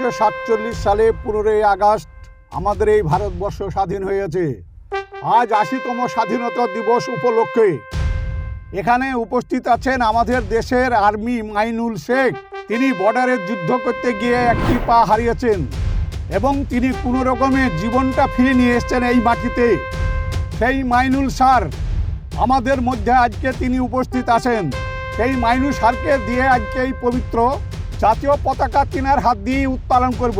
1947 সালে 15ই আগস্ট আমাদের এই ভারতবর্ষ স্বাধীন হয়েছে। আজ 80তম স্বাধীনতা দিবস উপলক্ষে এখানে উপস্থিত আছেন আমাদের দেশের আর্মি মাইনুল শেখ। তিনি বর্ডারে যুদ্ধ করতে গিয়ে একটি পা হারিয়েছেন এবং তিনি কোনো রকমে জীবনটা ফিরে নিয়ে এসেছেন এই মাটিতে। সেই মাইনুল স্যার আমাদের মধ্যে আজকে তিনি উপস্থিত আছেন। সেই মাইনুল স্যারকে দিয়ে আজকে এই পবিত্র জাতীয় পতাকা তিনার হাত দিয়ে উত্তোলন করব।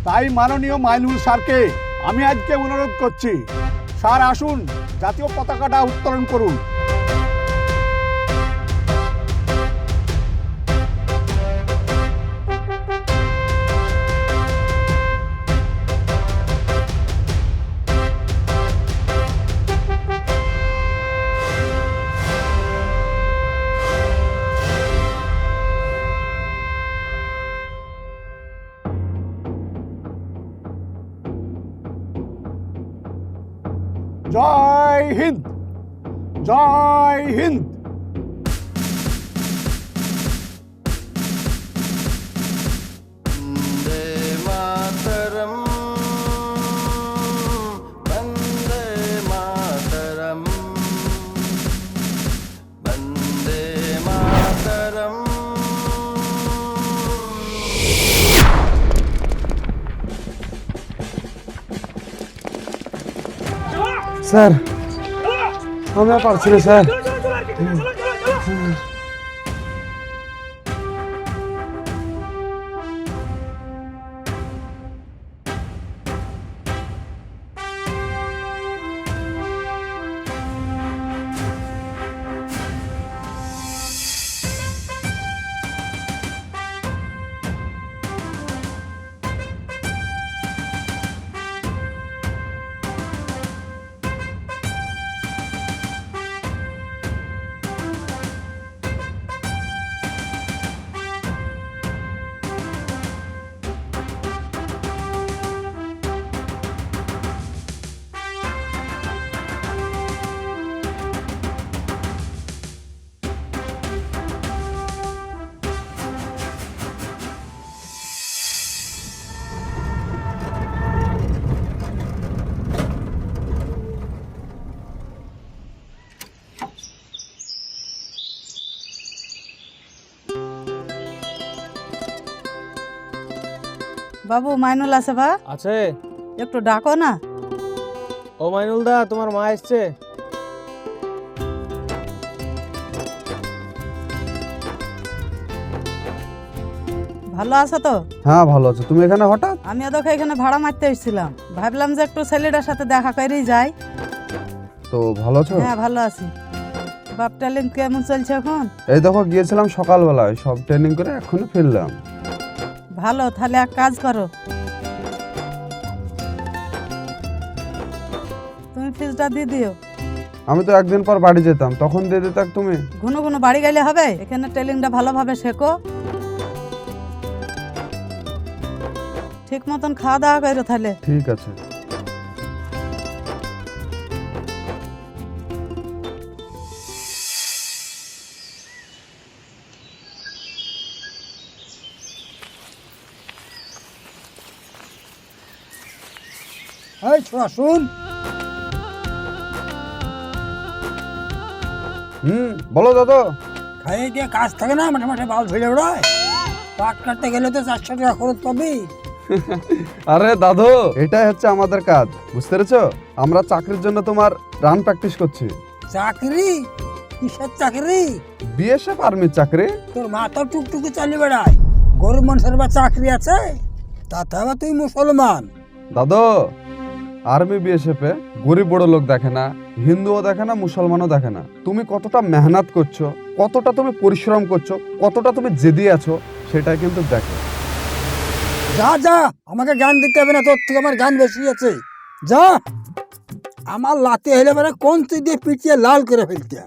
তাই মাননীয় মাইনুল স্যারকে আমি আজকে অনুরোধ করছি, স্যার আসুন জাতীয় পতাকাটা উত্তোলন করুন। জয় হিন্দ, জয় হিন্দ। বন্দে মাতরম, বন্দে মাতরম, বন্দে মাতরম। স্যার আমি আর পারছি না স্যার। বাবু মাইনুল আছে বা আছে। একটু ডাকো না। ও মাইনুল দা, তোমার মা এসছে। ভালো আছো তো? হ্যাঁ ভালো আছো। তুমি এখানে হঠাৎ? আমি ওদেরকে এখানে ভাড়া মারতে এসেছিলাম, ভাবলাম যে একটু ছেলেটার সাথে দেখা করেই যাই। তো ভালো আছো? হ্যাঁ ভালো আছি। বাপ ট্যালেন্ট কেমন চলছে এখন? এই দেখো গিয়েছিলাম সকালবেলায়, সব ট্রেনিং করে এখনই ফিরলাম। ভালো, তাহলে এক কাজ করো, তুমি ফিসটা দিয়ে দিও। আমি তো একদিন পর বাড়ি যেতাম, তখন দিয়ে দিতাম তুমি। ঘন ঘন বাড়ি গেলে হবে? এখানে ট্রেনিংটা ভালোভাবে শেখো, ঠিক মতন খাওয়া দাওয়া করো তাহলে। ঠিক আছে। এই ছোড়া শুন, বলো দাদা। খাইয়ে দিয়ে কাজ থাকে না, মাঠে মাঠে বাল ধরে বেড়ায়। পাট কাটতে গেলে তো 400 টাকা খরচ পাবি। আরে দাদু, এটাই হচ্ছে আমাদের কাজ, বুঝতে পেরেছো? আমরা চাকরির জন্য তোমার রান প্র্যাকটিস করছি। চাকরি? কিসের চাকরি? বিএসএফ আর্মির চাকরি। তোর মা তো টুকটুকি চালিয়ে বেড়ায়, গরিব মানুষের বা চাকরি আছে? তাতে আবার তুই মুসলমান। দাদু, আর্মি বিএসএফ এ গরিব বড় লোক দেখে না, হিন্দুও দেখে না, মুসলমানও দেখে না। তুমি কতটা মেহনত করছো, কতটা তুমি পরিশ্রম করছো, কতটা তুমি জেদি আছো, সেটাই কিন্তু দেখো। যা যা, আমাকে গান দিতে হবে না, তোর থেকে আমার গান বেশি আছে। যা, আমার লাতে হলে মানে কোন তুই দিয়ে পিটিয়ে লাল করে ফেলতে।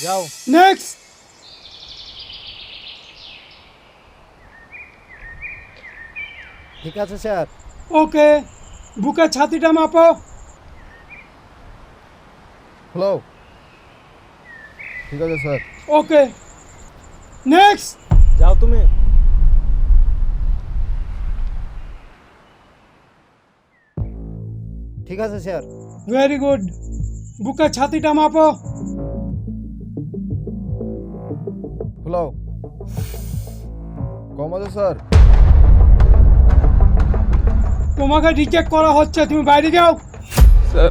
যাও। নেক্সট। ঠিক আছে স্যার। ওকে, বুকের ছাতিটা মাপো। হ্যালো, ঠিক আছে স্যার। ওকে, নেক্সট। যাও তুমি। ঠিক আছে স্যার। Very good. বুকের ছাতিটা মাপো। হ্যালো, কম আছে স্যার? তোমাকে রিচেক করা হচ্ছে, তুমি বাইরে যাও। স্যার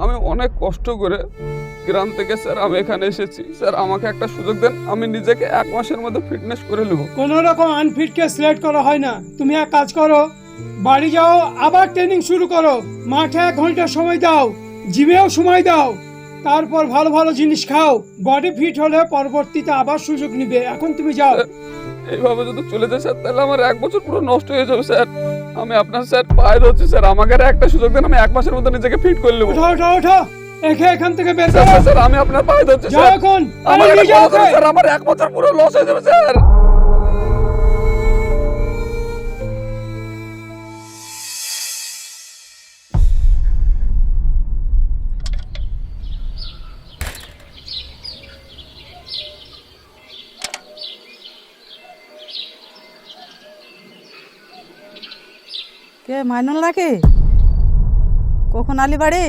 আমি অনেক কষ্ট করে গ্রাম থেকে স্যার আমি এখানে এসেছি। স্যার আমাকে একটা সুযোগ দেন, আমি নিজেকে 1 মাসের মধ্যে ফিটনেস করে নেব। কোনো রকম আনফিটকে সিলেক্ট করা হয় না। তুমি এক কাজ করো, বাড়ি যাও, আবার ট্রেনিং শুরু করো। মাঠে 1 ঘন্টা সময় দাও, জিমেও সময় দাও, তারপর ভালো ভালো জিনিস খাও। বডি ফিট হলে পরবর্তীতে আবার সুযোগ নিবে। এখন তুমি যাও। এইভাবে যদি চলে যায় স্যার তাহলে আমার 1 বছর পুরো নষ্ট হয়ে যাবে স্যার। আমি আপনার স্যার পায়ে ধরছি স্যার, আমাকে আর একটা সুযোগ দেন, আমি 1 মাসের মধ্যে নিজেকে ফিট করে নেব। ওঠো ওঠো ওঠো, এখান থেকে বের স্যার করো। স্যার আমি আপনার পায়ে ধরছি যাও স্যার। এখন, আমার আরে একটা নিয়ে যাও কথা বলুন, ওকে। স্যার আমার 1 বছর পুরো লস হয়ে যাবে স্যার। কে মাইনুল নাকি? কখন আলি বাড়ি?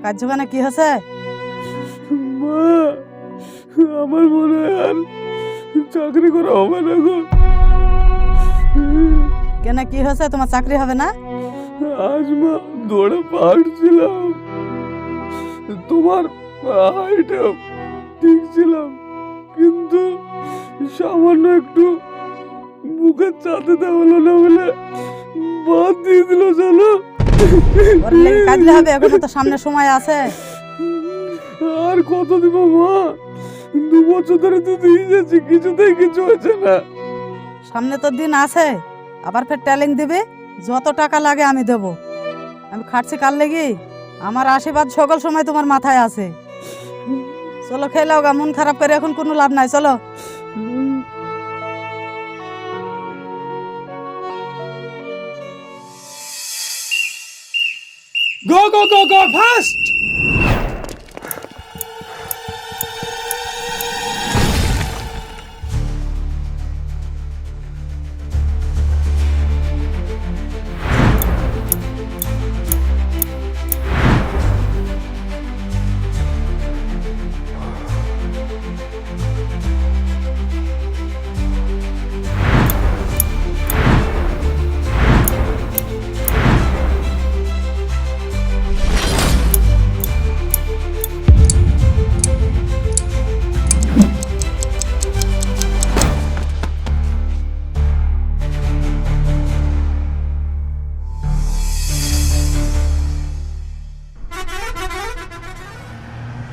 কার্যখানে কি হয়েছে? আমার মনে হয় আর চাকরি করা হবে না গো। কেন কি হয়েছে? তোমার চাকরি হবে না? আজ মা দৌড়ে পারছিলাম, তোমার হাইটে ঠিক ছিলাম, কিন্তু সামান্য একটু বুকের চাতে দেওয়ালো না বলে বাদ দিয়ে দিল। জানো ওর লেগে কাজলে হবে, এখনো তো সামনে সময় আছে। আর কত দিব মা? 2 বছর ধরে তো দিয়ে যাচ্ছি, কিছুতেই কিছু হয়েছে না। সামনে তো দিন আছে, আবার ফের ট্যালেন্ট দিবে। যত টাকা লাগে আমি দেব। আমি খাটছি কার লেগে, আমার আশীর্বাদ সকল সময় তোমার মাথায় আছে। চলো খেয়ে লাও গা, মন খারাপ করে এখন কোনো লাভ নাই। চলো। গো গো গো গো ফাস্ট।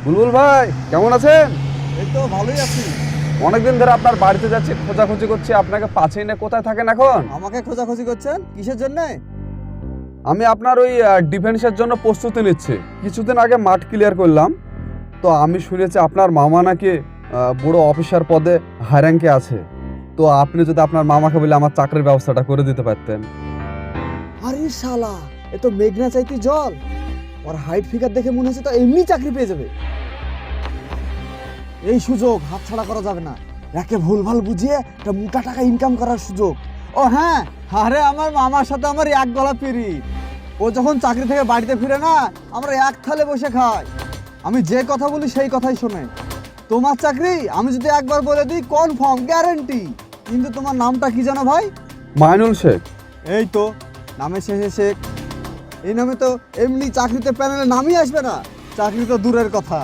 বুলবুল ভাই কেমন আছেন? এই তো ভালোই আছি। অনেকদিন ধরে আপনার বাড়িতে যাচ্ছি, খোঁজাখুঁজি করছি, আপনাকে পাচ্ছি না। কোথায় থাকেন এখন? আমাকে খোঁজাখুঁজি করছেন কিসের জন্য? আমি আপনার ওই ডিফেন্সের জন্য প্রস্তুতি নিচ্ছি। কিছুদিন আগে মাঠ ক্লিয়ার করলাম, তো আমি শুনেছি আপনার মামা নাকি বড় অফিসার পদে হাই র্যাঙ্কে আছে। তো আপনি যদি আপনার মামাকে বলে আমার চাকরির ব্যবস্থাটা করে দিতে পারতেন। আরে শালা, এ তো মেঘনা চাইতে জল। ওর হাইট ফিগার দেখে মনে হচ্ছে তো এমনি চাকরি পেয়ে যাবে। এই সুযোগ হাতছাড়া করা যাবে না। একে ভুলভাল বুঝিয়ে একটা মোটা টাকা ইনকাম করার সুযোগ। ও হ্যাঁ, আরে আমার মামার সাথে আমার 1 গলা পিরি। ও যখন চাকরি থেকে বাড়িতে ফিরে না, আমরা 1 থালে বসে খাই। আমি যে কথা বলি সেই কথাই শোনে। তোমার চাকরি আমি যদি একবার বলে দিই কনফার্ম গ্যারান্টি। কিন্তু তোমার নামটা কি জানো ভাই? মাইনুল শেখ। এই তো নামের শেষে শেখ। এই নামে তো এমনি চাকরিতে প্যানেলে নামই আসবে না, চাকরি তো দূরের কথা।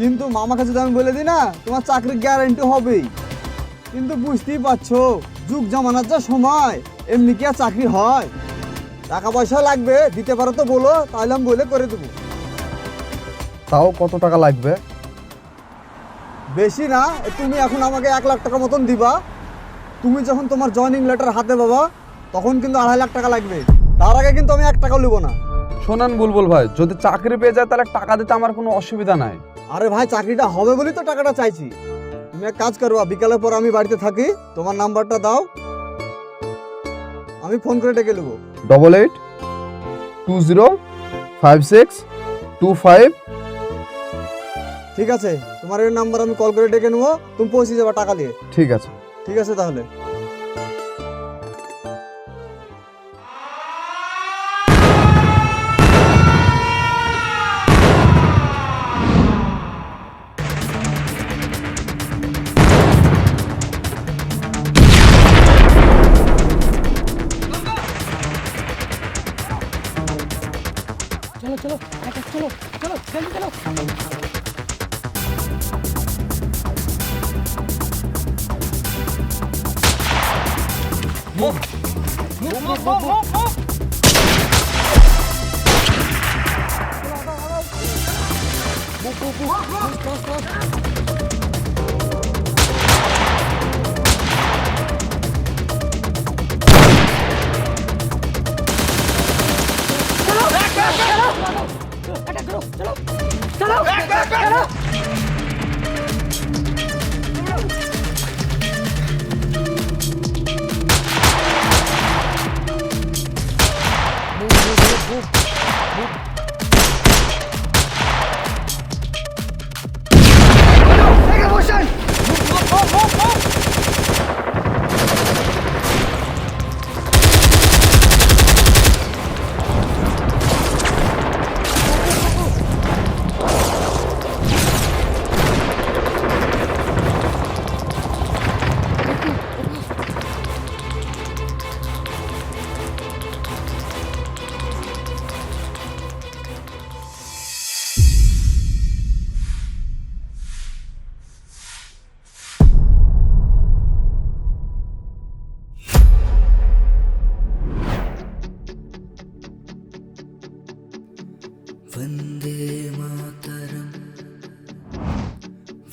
কিন্তু মামাকে যদি আমি বলে দিই না, তোমার চাকরির গ্যারান্টি হবেই। কিন্তু বুঝতেই পারছো যুগ জামানার যা সময়, এমনি কি আর চাকরি হয়? টাকা পয়সা লাগবে, দিতে পারো তো বলো, তাহলে আমি বলে করে দেবো। তাও কত টাকা লাগবে? বেশি না, তুমি এখন আমাকে 1 লাখ টাকা মতন দিবা। তুমি যখন তোমার জয়েনিং লেটার হাতে পাবা তখন কিন্তু 2.5 লাখ টাকা লাগবে। তার আগে কিন্তু আমি 1 টাকাও নেবো না। শোনেন বুলবুল ভাই, যদি চাকরি পেয়ে যায় তাহলে টাকা দিতে আমার কোনো অসুবিধা নাই। আরে ভাই, চাকরিটা হবে বলেই তো টাকাটা চাইছি। তুমি এক কাজ করবা, বিকালের পর আমি বাড়িতে থাকি, তোমার নাম্বারটা দাও, আমি ফোন করে ডেকে নেবো। 88205625। ঠিক আছে, তোমার এই নাম্বার আমি কল করে ডেকে নেবো, তুমি পৌঁছে যাবা টাকা দিয়ে। ঠিক আছে। ঠিক আছে তাহলে। वन्दे मातरम्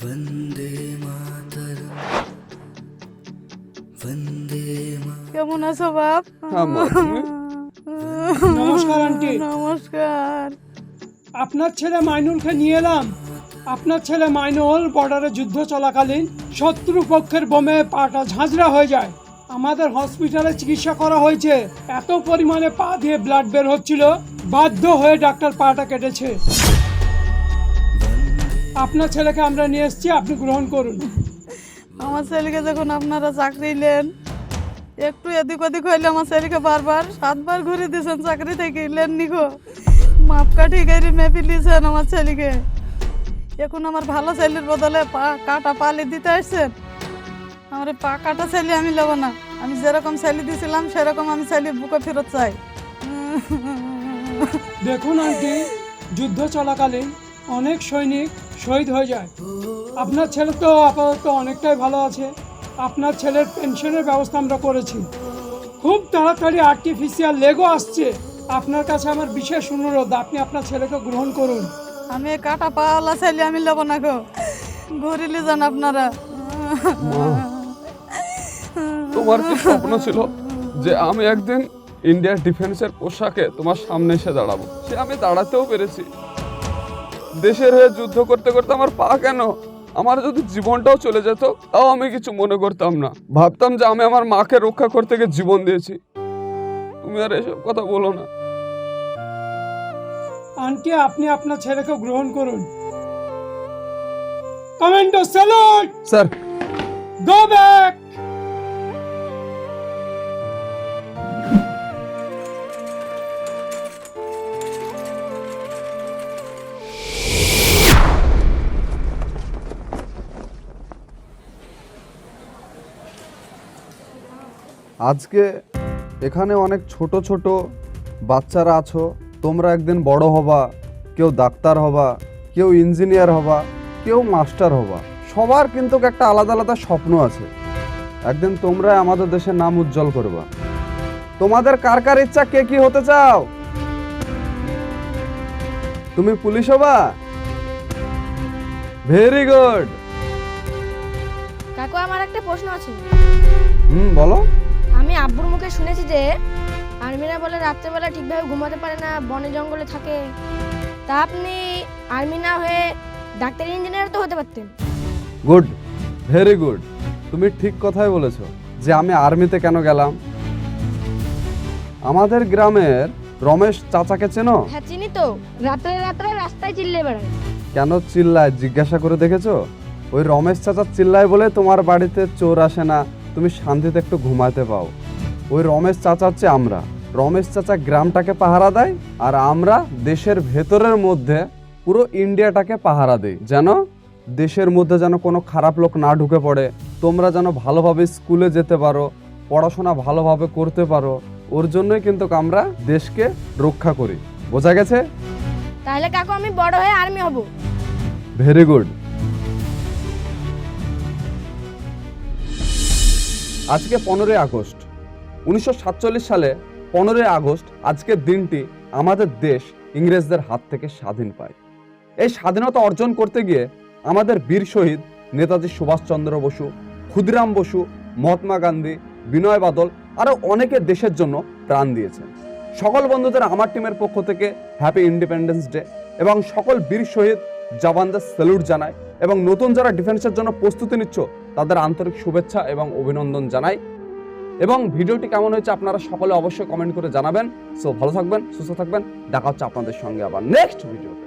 वन्दे मातरम् वन्दे কেমন আছো বাপ? হ্যাঁ মা, তুমি? নমস্কার আন্টি। নমস্কার। আপনার ছেলে মাইনুলকে নিয়ে এলাম। আপনার ছেলে মাইনুল বর্ডারে যুদ্ধ চলাকালীন শত্রু পক্ষের বোমে পাটা ঝাঁঝরা হয়ে যায়। আমাদের হসপিটালে চিকিৎসা করা হয়েছে। এত পরিমাণে পা দিয়ে ব্লাড বের হচ্ছিল, বাধ্য হয়ে ডাক্তার পাটা কেটেছে। আপনার ছেলেকে আমরা নিয়ে এসেছি, আপনি গ্রহণ করুন। আমার ছেলেকে যখন আপনারা চাকরি নেন, একটু এদিক ওদিক হইলে আমার ছেলেকে বারবার 7 বার ঘুরে দিয়েছেন চাকরি থেকে, লেন নিখো মাপকাঠি গাড়ি মেপি দিয়েছেন আমার ছেলেকে। এখন আমার ভালো ছেলের বদলে পা কাটা পালি দিতে আসছেন। আমার এই পা কাটা ছেলে আমি নেব না। আমি যেরকম ছেলে দিয়েছিলাম সেরকম আমি ছেলে বুকে ফেরত চাই। দেখুন আন্টি, যুদ্ধ চলাকালীন অনেক সৈনিক শহীদ হয়ে যায়। আপনার ছেলে তো আপাতত অনেকটাই ভালো আছে। আপনার ছেলের পেনশনের ব্যবস্থা আমরা করেছি। খুব তাড়াতাড়ি আর্টিফিশিয়াল লেগও আসছে। আপনার কাছে আমার বিশেষ অনুরোধ, আপনি আপনার ছেলেকে গ্রহণ করুন। আমি এই কাটা পাওয়ালা ছেলে আমি নেব না গো, ঘুরিলে যান আপনারা। তোমার কি স্বপ্ন ছিল যে আমি একদিন ইন্ডিয়ার ডিফেন্সের পোশাকে তোমার সামনে এসে দাঁড়াবো? সে আমি দাঁড়াতেও পেরেছি। দেশের হয়ে যুদ্ধ করতে করতে আমার পা কেন, আমার যদি জীবনটাও চলে যেত তাও আমি কিছু মনে করতাম না। ভাবতাম যে আমি আমার মাকে রক্ষা করতে গিয়ে জীবন দিয়েছি। তুমি আর এসব কথা বলো না। আন্টি, আপনি আপনার ছেলেকে গ্রহণ করুন। Commando salute, sir. Go back. আজকে এখানে অনেক ছোট ছোট বাচ্চারা আছো। তোমরা একদিন বড় হবা, কেউ ডাক্তার হবা, কেউ ইঞ্জিনিয়ার হবা, কেউ মাস্টার হবা। সবার কিন্তু একটা আলাদা আলাদা স্বপ্ন আছে। একদিন তোমরা আমাদের দেশের নাম উজ্জ্বল করবা। তোমাদের কার কার ইচ্ছা, কে কি হতে চাও? তুমি পুলিশ হবা? Very good. কাকু, আমার একটা প্রশ্ন আছে। বলো। আমি আব্বুর মুখে শুনেছি যে আর্মিরা বলে রাত্রেবেলা ঠিকভাবে ঘুমাতে পারে না, বনে জঙ্গলে থাকে। তা আপনি আর্মি না হয়ে ডাক্তার ইঞ্জিনিয়ার তো হতে পারতেন। Good, very good. তুমি ঠিক কথাই বলেছো যে আমি আর্মিতে কেন গেলাম। আমাদের গ্রামের রমেশ চাচাকে চেনো? হ্যাঁ চিনি তো, রাত্রে রাত্রে রাস্তায় চিল্লে বেড়ায়। কেন চিল্লায় জিজ্ঞাসা করে দেখেছো? ওই রমেশ চাচা চিল্লায় বলে তোমার বাড়িতে চোর আসে না, তুমি শান্তিতে একটু ঘুমাতে পাও। ওই রমেশ চাচা হচ্ছে আমরা। রমেশ চাচা গ্রামটাকে পাহারা দেয়, আর আমরা দেশের ভেতরের মধ্যে পুরো ইন্ডিয়াটাকে পাহারা দেই, যেন দেশের মধ্যে যেন কোনো খারাপ লোক না ঢুকে পড়ে। তোমরা যেন ভালোভাবে স্কুলে যেতে পারো, পড়াশোনা ভালোভাবে করতে পারো। ওর জন্যই কিন্তু আমরা দেশকে রক্ষা করি। বোঝা গেছে? তাহলে কাকু আমি বড় হয়ে আর্মি হব। Very good. আজকে 15ই আগস্ট 1947 সালে 15ই আগস্ট আজকের দিনটি আমাদের দেশ ইংরেজদের হাত থেকে স্বাধীন পায়। এই স্বাধীনতা অর্জন করতে গিয়ে আমাদের বীর শহীদ নেতাজি সুভাষচন্দ্র বসু, ক্ষুদিরাম বসু, মহাত্মা গান্ধী, বিনয় বাদল আরও অনেকে দেশের জন্য প্রাণ দিয়েছেন। সকল বন্ধুদের আমার টিমের পক্ষ থেকে হ্যাপি ইন্ডিপেন্ডেন্স ডে এবং সকল বীর শহীদ জওয়ানদের স্যালুট জানাই এবং নতুন যারা ডিফেন্সের জন্য প্রস্তুতি নিচ্ছ তাদের আন্তরিক শুভেচ্ছা এবং অভিনন্দন জানাই। এবং ভিডিওটি কেমন হয়েছে আপনারা সকলে অবশ্যই কমেন্ট করে জানাবেন। সো ভালো থাকবেন, সুস্থ থাকবেন, দেখা হচ্ছে আপনাদের সঙ্গে আবার নেক্সট ভিডিওতে।